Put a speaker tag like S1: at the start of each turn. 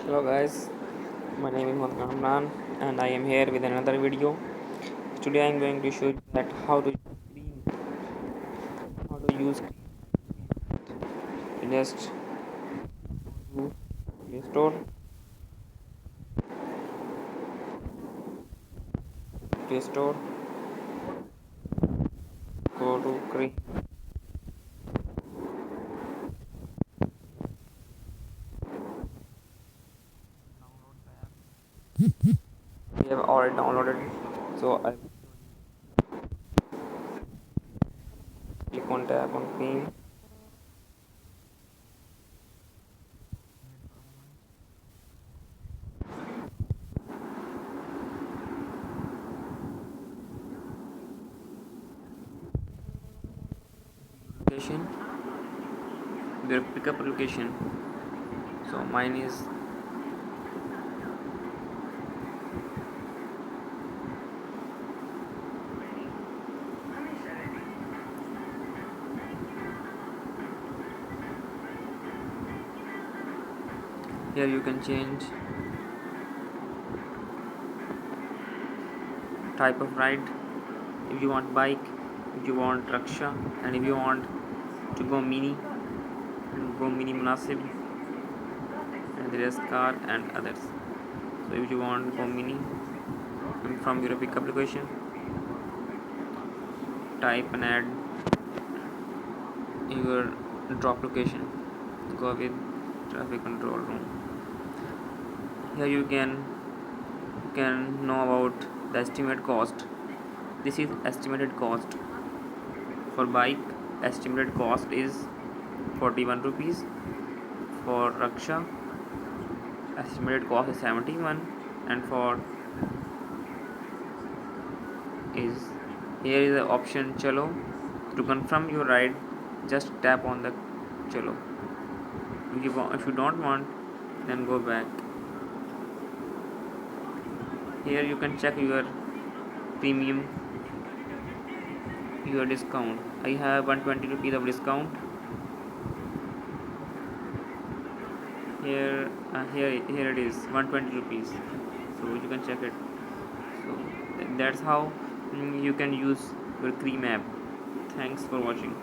S1: Hello guys, my name is Mohammad Kamran and I am here with another video. Today I am going to show you that how to use Careem. Just go to Play Store, Play Store, go to Careem. We have already downloaded it, so I click on tab on Careem. Application, their pickup application. So mine is here. You can change type of ride if you want bike, if you want rickshaw, and if you want to go mini munasib, and there is car and others. So if you want go mini from your pick application, type and add your drop location, go with traffic control room. Here you can know about the estimate cost. This is estimated cost for bike. Estimated cost is 41 rupees. For rickshaw, estimated cost is 71, and for is here is the option chalo. To confirm your ride, just tap on the chalo. If you don't want, then go back. Here you can check your premium, your discount. I have 120 rupees of discount. Here it is 120 rupees, so you can check it. So that's how you can use your Careem app. Thanks for watching.